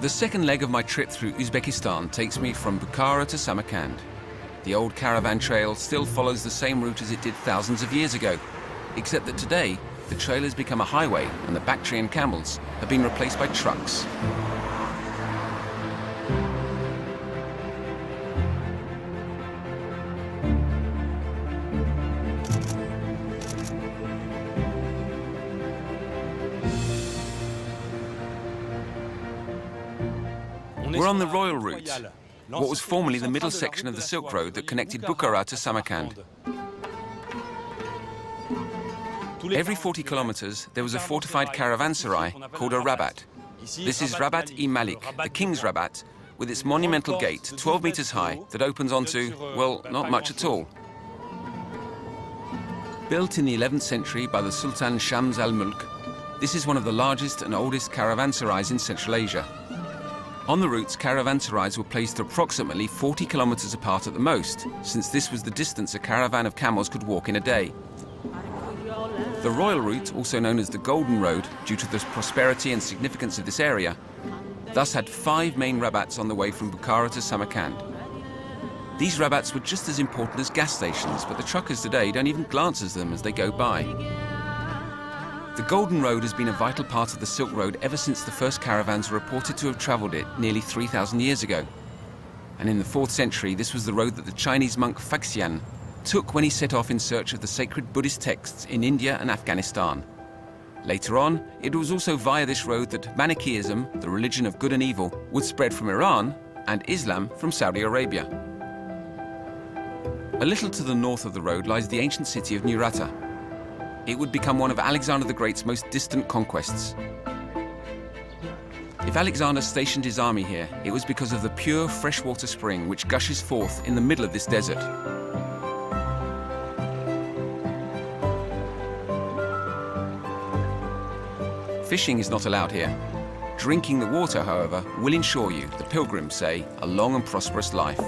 The second leg of my trip through Uzbekistan takes me from Bukhara to Samarkand. The old caravan trail still follows the same route as it did thousands of years ago, except that today, the trail has become a highway and the Bactrian camels have been replaced by trucks. We're on the royal route, what was formerly the middle section of the Silk Road that connected Bukhara to Samarkand. Every 40 kilometers, there was a fortified caravanserai called a rabat. This is Rabat-e-Malik, the King's Rabat, with its monumental gate, 12 meters high, that opens onto, well, not much at all. Built in the 11th century by the Sultan Shams al-Mulk, this is one of the largest and oldest caravanserais in Central Asia. On the routes, caravanserais were placed approximately 40 kilometers apart at the most, since this was the distance a caravan of camels could walk in a day. The royal route, also known as the Golden Road, due to the prosperity and significance of this area, thus had 5 main rabats on the way from Bukhara to Samarkand. These rabats were just as important as gas stations, but the truckers today don't even glance at them as they go by. The Golden Road has been a vital part of the Silk Road ever since the first caravans were reported to have traveled it nearly 3,000 years ago. And in the 4th century, this was the road that the Chinese monk Faxian took when he set off in search of the sacred Buddhist texts in India and Afghanistan. Later on, it was also via this road that Manichaeism, the religion of good and evil, would spread from Iran and Islam from Saudi Arabia. A little to the north of the road lies the ancient city of Nurata. It would become one of Alexander the Great's most distant conquests. If Alexander stationed his army here, it was because of the pure freshwater spring which gushes forth in the middle of this desert. Fishing is not allowed here. Drinking the water, however, will ensure you, the pilgrims say, a long and prosperous life.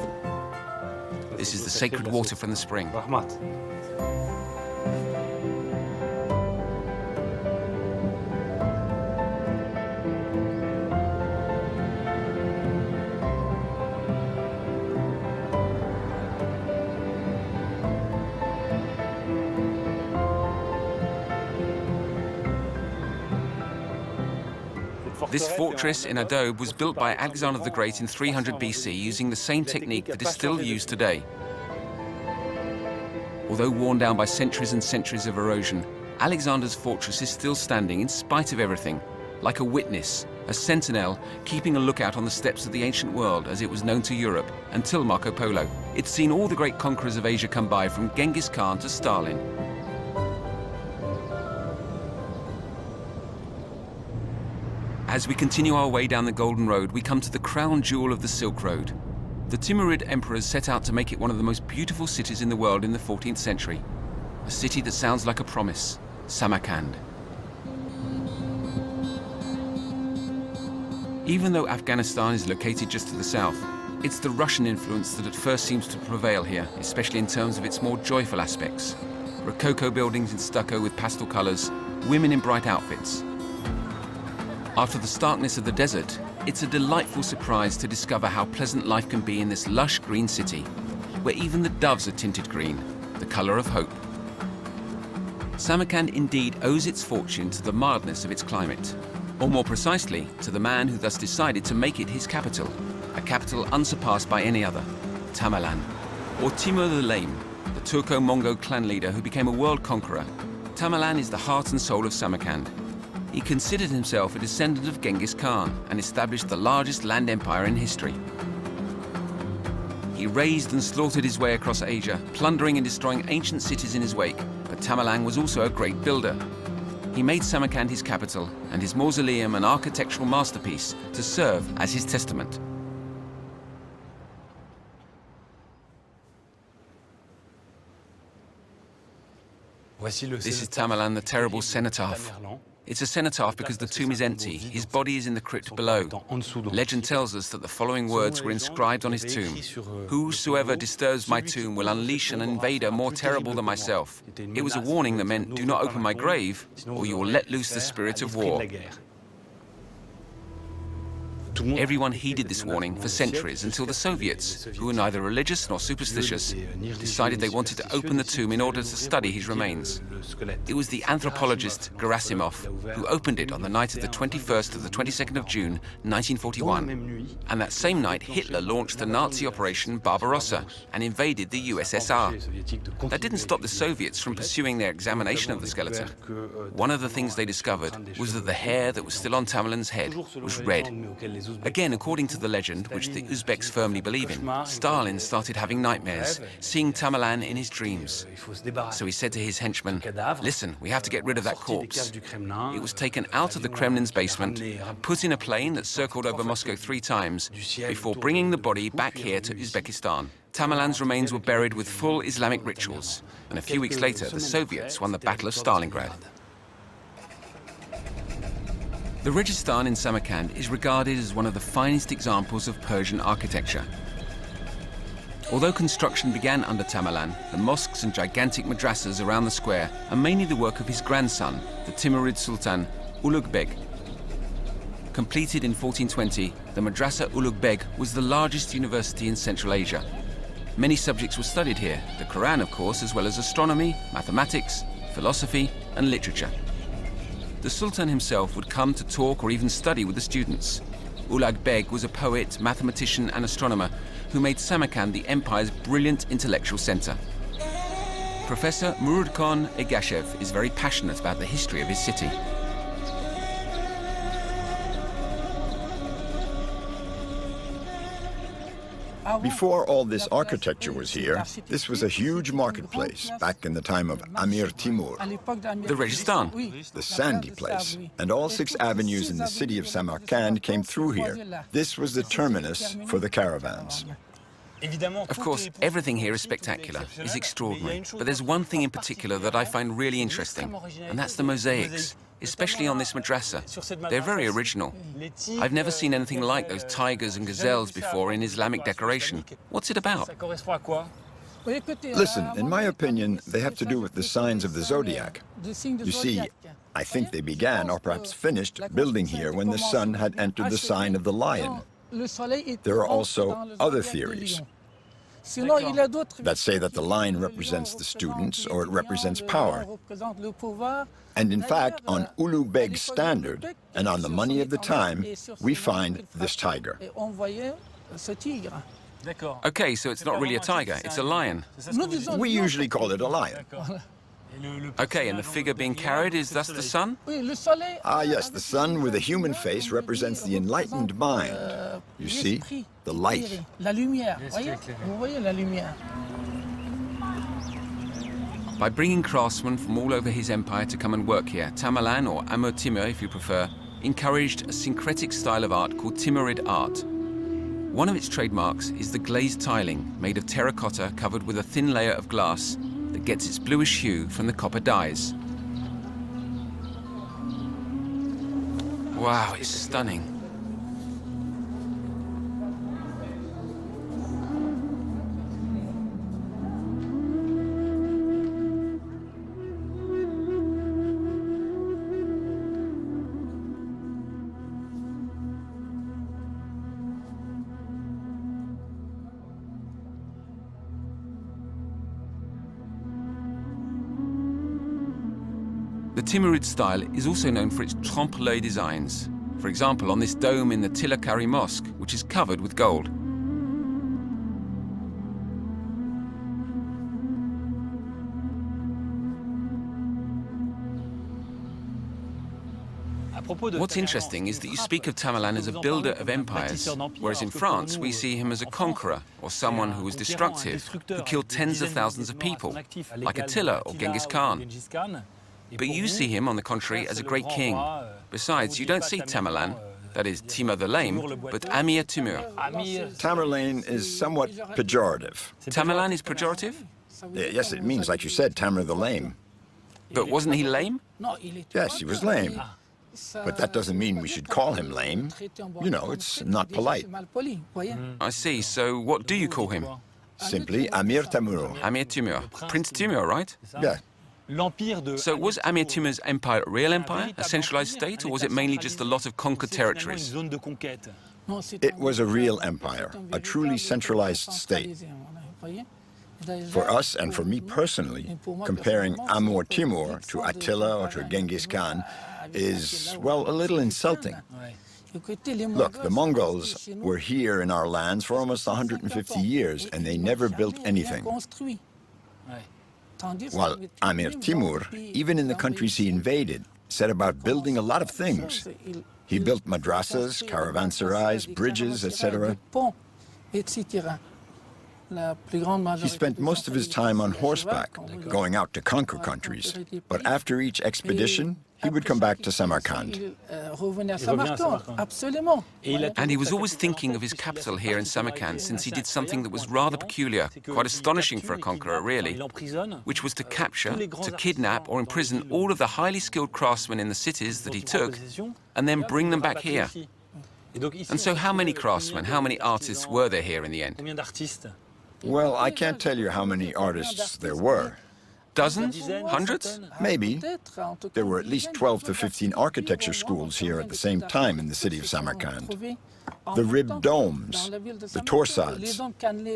This is the sacred water from the spring. This fortress in adobe was built by Alexander the Great in 300 BC using the same technique that is still used today. Although worn down by centuries and centuries of erosion, Alexander's fortress is still standing in spite of everything, like a witness, a sentinel keeping a lookout on the steppes of the ancient world as it was known to Europe until Marco Polo. It's seen all the great conquerors of Asia come by, from Genghis Khan to Stalin. As we continue our way down the Golden Road, we come to the crown jewel of the Silk Road. The Timurid emperors set out to make it one of the most beautiful cities in the world in the 14th century. A city that sounds like a promise, Samarkand. Even though Afghanistan is located just to the south, it's the Russian influence that at first seems to prevail here, especially in terms of its more joyful aspects. Rococo buildings in stucco with pastel colors, women in bright outfits. After the starkness of the desert, it's a delightful surprise to discover how pleasant life can be in this lush green city, where even the doves are tinted green, the color of hope. Samarkand indeed owes its fortune to the mildness of its climate, or more precisely, to the man who thus decided to make it his capital, a capital unsurpassed by any other, Tamerlane, or Timur the Lame, the Turco-Mongol clan leader who became a world conqueror. Tamerlane is the heart and soul of Samarkand. He considered himself a descendant of Genghis Khan and established the largest land empire in history. He razed and slaughtered his way across Asia, plundering and destroying ancient cities in his wake, but Tamerlane was also a great builder. He made Samarkand his capital and his mausoleum an architectural masterpiece to serve as his testament. This is Tamerlane, the terrible cenotaph. It's a cenotaph because the tomb is empty. His body is in the crypt below. Legend tells us that the following words were inscribed on his tomb: "Whosoever disturbs my tomb will unleash an invader more terrible than myself." It was a warning that meant, do not open my grave, or you will let loose the spirit of war. Everyone heeded this warning for centuries until the Soviets, who were neither religious nor superstitious, decided they wanted to open the tomb in order to study his remains. It was the anthropologist Gerasimov who opened it on the night of the 21st of the 22nd of June, 1941. And that same night, Hitler launched the Nazi Operation Barbarossa and invaded the USSR. That didn't stop the Soviets from pursuing their examination of the skeleton. One of the things they discovered was that the hair that was still on Tamerlane's head was red. Again, according to the legend, which the Uzbeks firmly believe in, Stalin started having nightmares, seeing Tamerlane in his dreams. So he said to his henchmen, "Listen, we have to get rid of that corpse." It was taken out of the Kremlin's basement, put in a plane that circled over Moscow 3 times, before bringing the body back here to Uzbekistan. Tamerlane's remains were buried with full Islamic rituals, and a few weeks later, the Soviets won the Battle of Stalingrad. The Registan in Samarkand is regarded as one of the finest examples of Persian architecture. Although construction began under Tamerlane, the mosques and gigantic madrasas around the square are mainly the work of his grandson, the Timurid Sultan Ulugh Beg. Completed in 1420, the Madrasa Ulugh Beg was the largest university in Central Asia. Many subjects were studied here, the Quran of course, as well as astronomy, mathematics, philosophy and literature. The Sultan himself would come to talk or even study with the students. Ulugh Beg was a poet, mathematician and astronomer who made Samarkand the empire's brilliant intellectual center. Professor Murudkhan Egashev is very passionate about the history of his city. Before all this architecture was here, this was a huge marketplace back in the time of Amir Timur. The Registan. The sandy place. And all 6 avenues in the city of Samarkand came through here. This was the terminus for the caravans. Of course, everything here is spectacular, is extraordinary. But there's one thing in particular that I find really interesting, and that's the mosaics, especially on this madrasa. They're very original. I've never seen anything like those tigers and gazelles before in Islamic decoration. What's it about? Listen, in my opinion, they have to do with the signs of the zodiac. You see, I think they began, or perhaps finished, building here when the sun had entered the sign of the lion. There are also other theories that say that the lion represents the students or it represents power. And in fact, on Ulugh Beg's standard and on the money of the time, we find this tiger. Okay, so it's not really a tiger, it's a lion. We usually call it a lion. Okay, and the figure being carried is thus the sun? Ah, yes, the sun with a human face represents the enlightened mind. You see, the light. By bringing craftsmen from all over his empire to come and work here, Tamerlane, or Amir Timur if you prefer, encouraged a syncretic style of art called Timurid art. One of its trademarks is the glazed tiling made of terracotta covered with a thin layer of glass that gets its bluish hue from the copper dyes. Wow, it's stunning. The Timurid style is also known for its trompe-l'œil designs. For example, on this dome in the Tilakari Mosque, which is covered with gold. What's interesting is that you speak of Tamerlane as a builder of empires, whereas in France we see him as a conqueror, or someone who was destructive, who killed tens of thousands of people, like Attila or Genghis Khan. But you see him, on the contrary, as a great king. Besides, you don't see Tamerlane, that is, Timur the Lame, but Amir Timur. Tamerlane is somewhat pejorative. Tamerlane is pejorative? Yes, it means, like you said, Tamer the Lame. But wasn't he lame? Yes, he was lame. But that doesn't mean we should call him lame. You know, it's not polite. I see. So what do you call him? Simply Amir Timur. Amir Timur. Prince Timur, right? Yeah. So was Amir Timur's empire a real empire, a centralized state, or was it mainly just a lot of conquered territories? It was a real empire, a truly centralized state. For us, and for me personally, comparing Amur Timur to Attila or to Genghis Khan is, well, a little insulting. Look, the Mongols were here in our lands for almost 150 years, and they never built anything. While Amir Timur, even in the countries he invaded, set about building a lot of things. He built madrasas, caravanserais, bridges, etc. He spent most of his time on horseback, going out to conquer countries. But after each expedition, he would come back to Samarkand. And he was always thinking of his capital here in Samarkand, since he did something that was rather peculiar, quite astonishing for a conqueror, really, which was to capture, to kidnap or imprison all of the highly skilled craftsmen in the cities that he took, and then bring them back here. And so how many craftsmen, how many artists were there here in the end? Well, I can't tell you how many artists there were. Dozens? Hundreds? Maybe. There were at least 12 to 15 architecture schools here at the same time in the city of Samarkand. The ribbed domes, the torsades,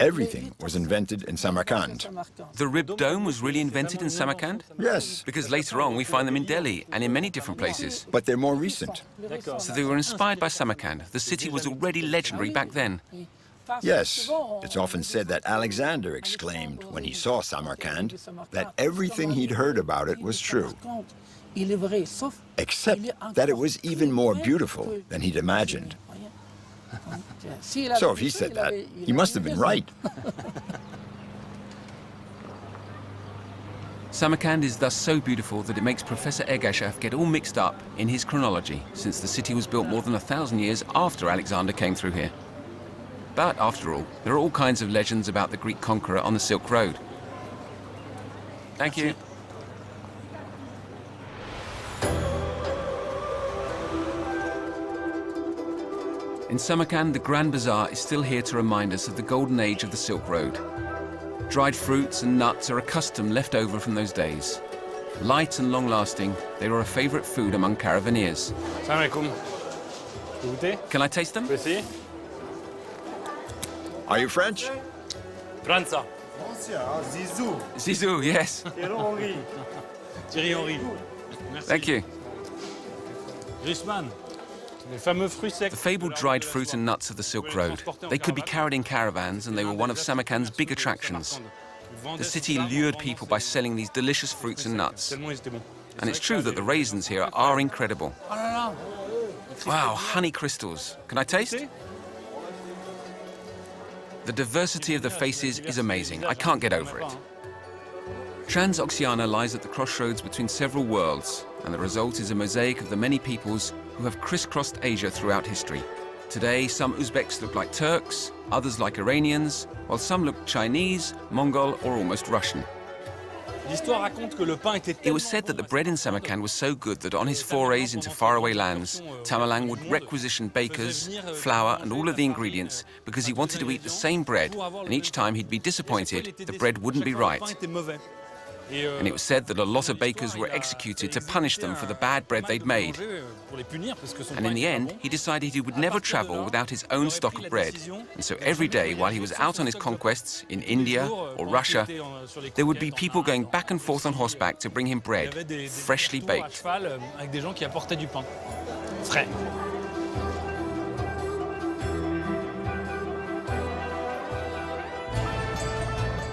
everything was invented in Samarkand. The ribbed dome was really invented in Samarkand? Yes. Because later on we find them in Delhi and in many different places. But they're more recent. So they were inspired by Samarkand. The city was already legendary back then. Yes, it's often said that Alexander exclaimed when he saw Samarkand that everything he'd heard about it was true, except that it was even more beautiful than he'd imagined. So if he said that, he must have been right. Samarkand is thus so beautiful that it makes Professor Ergashev get all mixed up in his chronology, since the city was built more than 1,000 years after Alexander came through here. But after all, there are all kinds of legends about the Greek conqueror on the Silk Road. Thank you. In Samarkand, the Grand Bazaar is still here to remind us of the golden age of the Silk Road. Dried fruits and nuts are a custom left over from those days. Light and long-lasting, they were a favorite food among caravaneers. Can I taste them? Are you French? Franza. Zizou. Zizou, yes. Thierry Henry. Thank you. Registan. Les fameux fruits secs. The fabled dried fruit and nuts of the Silk Road. They could be carried in caravans, and they were one of Samarkand's big attractions. The city lured people by selling these delicious fruits and nuts. And it's true that the raisins here are incredible. Wow, honey crystals. Can I taste? The diversity of the faces is amazing. I can't get over it. Transoxiana lies at the crossroads between several worlds, and the result is a mosaic of the many peoples who have crisscrossed Asia throughout history. Today, some Uzbeks look like Turks, others like Iranians, while some look Chinese, Mongol, or almost Russian. It was said that the bread in Samarkand was so good that on his forays into faraway lands, Tamerlane would requisition bakers, flour, and all of the ingredients because he wanted to eat the same bread, and each time he'd be disappointed, the bread wouldn't be right. And it was said that a lot of bakers were executed to punish them for the bad bread they'd made. And in the end, he decided he would never travel without his own stock of bread. And so every day, while he was out on his conquests in India or Russia, there would be people going back and forth on horseback to bring him bread, freshly baked.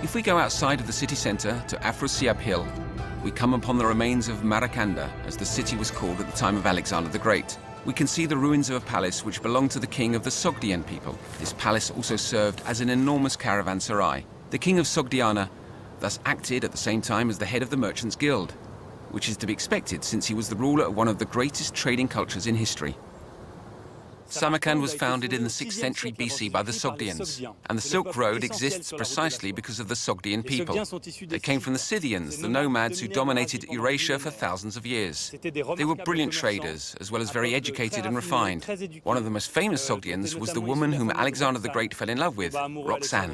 If we go outside of the city centre to Afrasiab Hill, we come upon the remains of Samarkand, as the city was called at the time of Alexander the Great. We can see the ruins of a palace which belonged to the king of the Sogdian people. This palace also served as an enormous caravanserai. The king of Sogdiana thus acted at the same time as the head of the Merchants' Guild, which is to be expected since he was the ruler of one of the greatest trading cultures in history. Samarkand was founded in the 6th century BC by the Sogdians, and the Silk Road exists precisely because of the Sogdian people. They came from the Scythians, the nomads who dominated Eurasia for thousands of years. They were brilliant traders, as well as very educated and refined. One of the most famous Sogdians was the woman whom Alexander the Great fell in love with, Roxanne.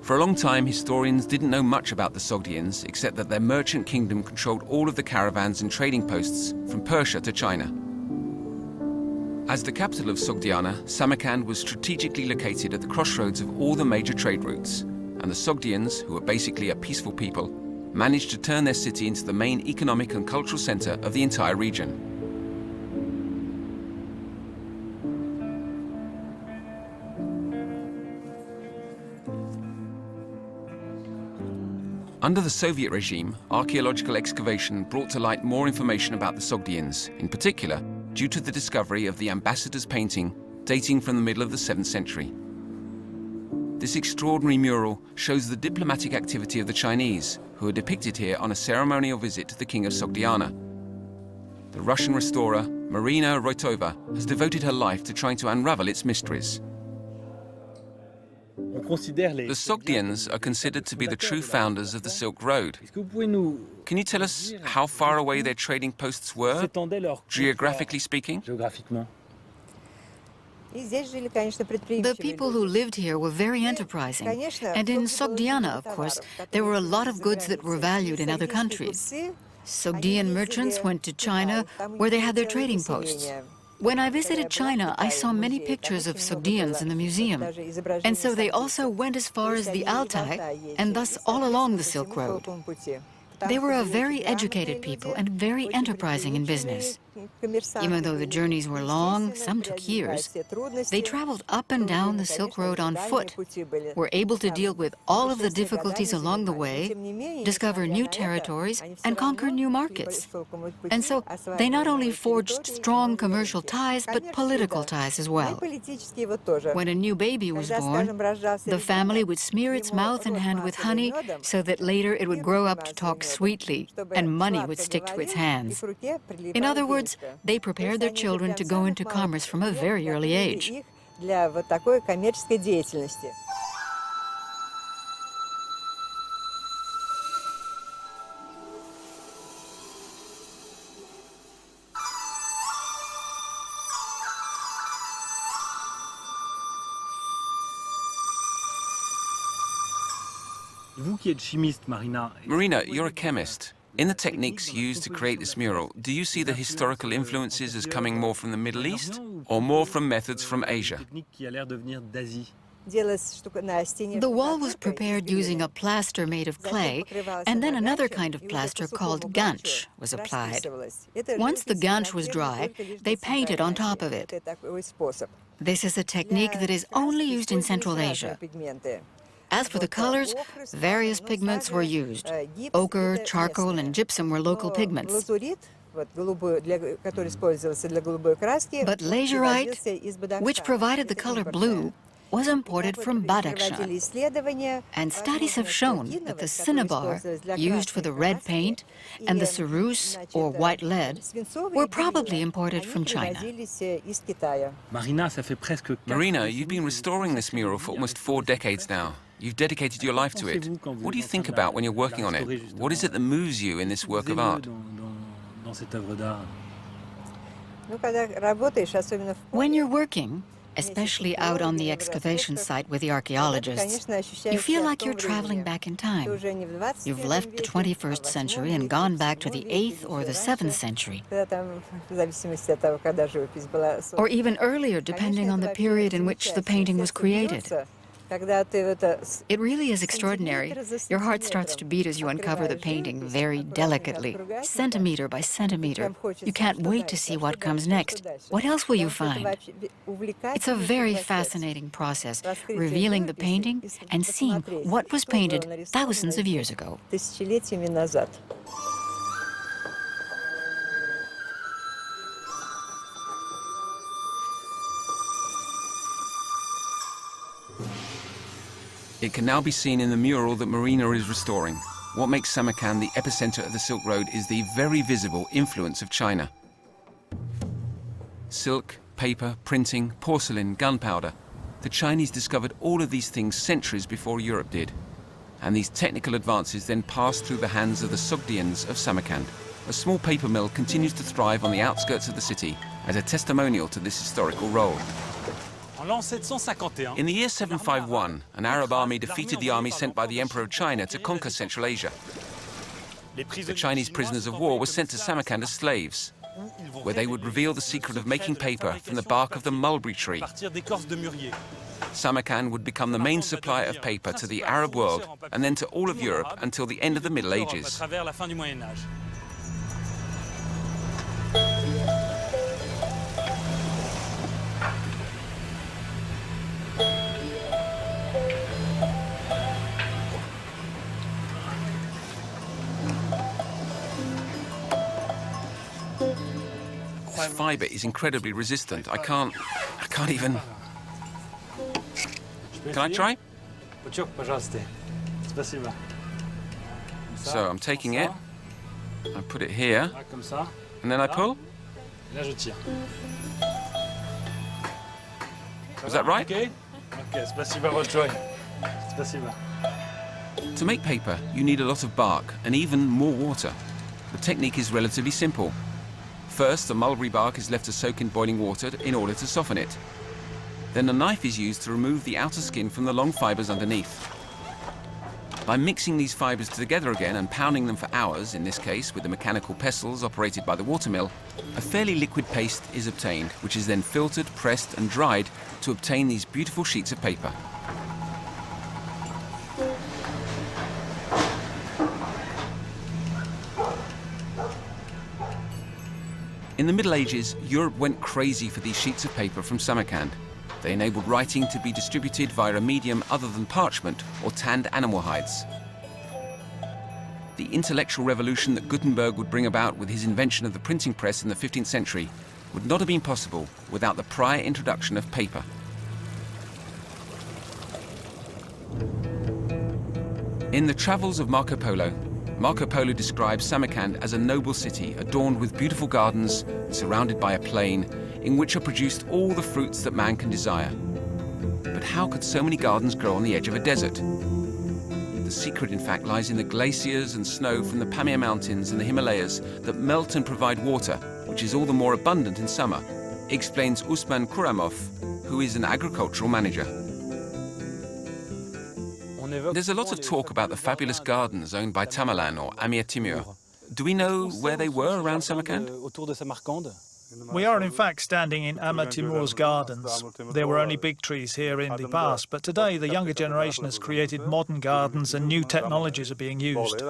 For a long time, historians didn't know much about the Sogdians, except that their merchant kingdom controlled all of the caravans and trading posts from Persia to China. As the capital of Sogdiana, Samarkand was strategically located at the crossroads of all the major trade routes, and the Sogdians, who were basically a peaceful people, managed to turn their city into the main economic and cultural center of the entire region. Under the Soviet regime, archaeological excavation brought to light more information about the Sogdians, in particular due to the discovery of the ambassador's painting dating from the middle of the 7th century. This extraordinary mural shows the diplomatic activity of the Chinese, who are depicted here on a ceremonial visit to the king of Sogdiana. The Russian restorer, Marina Roitova, has devoted her life to trying to unravel its mysteries. The Sogdians are considered to be the true founders of the Silk Road. Can you tell us how far away their trading posts were, geographically speaking? The people who lived here were very enterprising. And in Sogdiana, of course, there were a lot of goods that were valued in other countries. Sogdian merchants went to China, where they had their trading posts. When I visited China, I saw many pictures of Sogdians in the museum. And so they also went as far as the Altai, and thus all along the Silk Road. They were a very educated people and very enterprising in business. Even though the journeys were long, some took years, they traveled up and down the Silk Road on foot, were able to deal with all of the difficulties along the way, discover new territories, and conquer new markets. And so they not only forged strong commercial ties, but political ties as well. When a new baby was born, the family would smear its mouth and hand with honey so that later it would grow up to talk sweetly and money would stick to its hands. In other words, they prepared their children to go into commerce from a very early age. Marina, you're a chemist. In the techniques used to create this mural, do you see the historical influences as coming more from the Middle East or more from methods from Asia? The wall was prepared using a plaster made of clay, and then another kind of plaster called ganch was applied. Once the ganch was dry, they painted on top of it. This is a technique that is only used in Central Asia. As for the colors, various pigments were used. Ochre, charcoal, and gypsum were local pigments. But lazurite, which provided the color blue, was imported from Badakhshan. And studies have shown that the cinnabar, used for the red paint, and the ceruse, or white lead, were probably imported from China. Marina, you've been restoring this mural for almost 4 decades now. You've dedicated your life to it. What do you think about when you're working on it? What is it that moves you in this work of art? When you're working, especially out on the excavation site with the archaeologists, you feel like you're traveling back in time. You've left the 21st century and gone back to the 8th or the 7th century. Or even earlier, depending on the period in which the painting was created. It really is extraordinary. Your heart starts to beat as you uncover the painting very delicately, centimeter by centimeter. You can't wait to see what comes next. What else will you find? It's a very fascinating process, revealing the painting and seeing what was painted thousands of years ago. It can now be seen in the mural that Marina is restoring. What makes Samarkand the epicenter of the Silk Road is the very visible influence of China. Silk, paper, printing, porcelain, gunpowder. The Chinese discovered all of these things centuries before Europe did. And these technical advances then passed through the hands of the Sogdians of Samarkand. A small paper mill continues to thrive on the outskirts of the city as a testimonial to this historical role. En l'an 751, In the year 751, an Arab army defeated the army sent by the Emperor of China to conquer Central Asia. The Chinese prisoners of war were sent to Samarkand as slaves, where they would reveal the secret of making paper from the bark of the mulberry tree. Samarkand would become the main supplier of paper to the Arab world and then to all of Europe until the end of the Middle Ages. This fiber is incredibly resistant. I can't even... Can I try? So I'm taking it, I put it here, and then I pull? Was that right? To make paper, you need a lot of bark and even more water. The technique is relatively simple. First, the mulberry bark is left to soak in boiling water in order to soften it. Then a knife is used to remove the outer skin from the long fibers underneath. By mixing these fibers together again and pounding them for hours, in this case with the mechanical pestles operated by the watermill, a fairly liquid paste is obtained, which is then filtered, pressed and dried to obtain these beautiful sheets of paper. In the Middle Ages, Europe went crazy for these sheets of paper from Samarkand. They enabled writing to be distributed via a medium other than parchment or tanned animal hides. The intellectual revolution that Gutenberg would bring about with his invention of the printing press in the 15th century would not have been possible without the prior introduction of paper. In the Travels of Marco Polo describes Samarkand as a noble city adorned with beautiful gardens, surrounded by a plain, in which are produced all the fruits that man can desire. But how could so many gardens grow on the edge of a desert? The secret, in fact, lies in the glaciers and snow from the Pamir Mountains and the Himalayas that melt and provide water, which is all the more abundant in summer, explains Usman Kuramov, who is an agricultural manager. There's a lot of talk about the fabulous gardens owned by Tamerlane or Amir Timur. Do we know where they were around Samarkand? We are in fact standing in Amir Timur's gardens. There were only big trees here in the past, but today the younger generation has created modern gardens and new technologies are being used.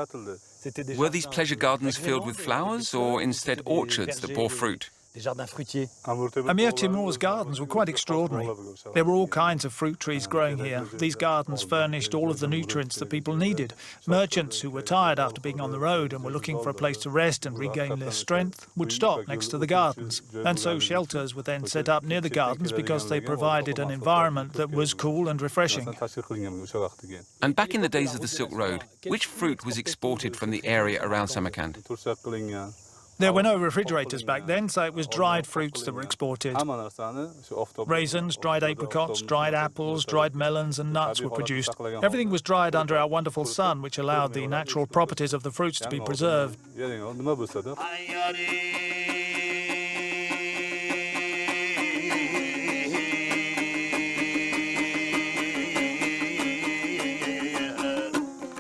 Were these pleasure gardens filled with flowers or instead orchards that bore fruit? Amir Timur's gardens were quite extraordinary. There were all kinds of fruit trees growing here. These gardens furnished all of the nutrients that people needed. Merchants who were tired after being on the road and were looking for a place to rest and regain their strength would stop next to the gardens. And so shelters were then set up near the gardens because they provided an environment that was cool and refreshing. And back in the days of the Silk Road, which fruit was exported from the area around Samarkand? There were no refrigerators back then, so it was dried fruits that were exported. Raisins, dried apricots, dried apples, dried melons and nuts were produced. Everything was dried under our wonderful sun, which allowed the natural properties of the fruits to be preserved.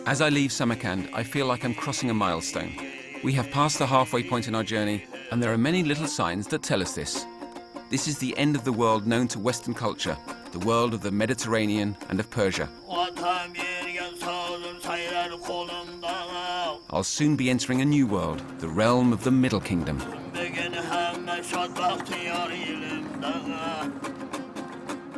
As I leave Samarkand, I feel like I'm crossing a milestone. We have passed the halfway point in our journey, and there are many little signs that tell us this. This is the end of the world known to Western culture, the world of the Mediterranean and of Persia. I'll soon be entering a new world, the realm of the Middle Kingdom.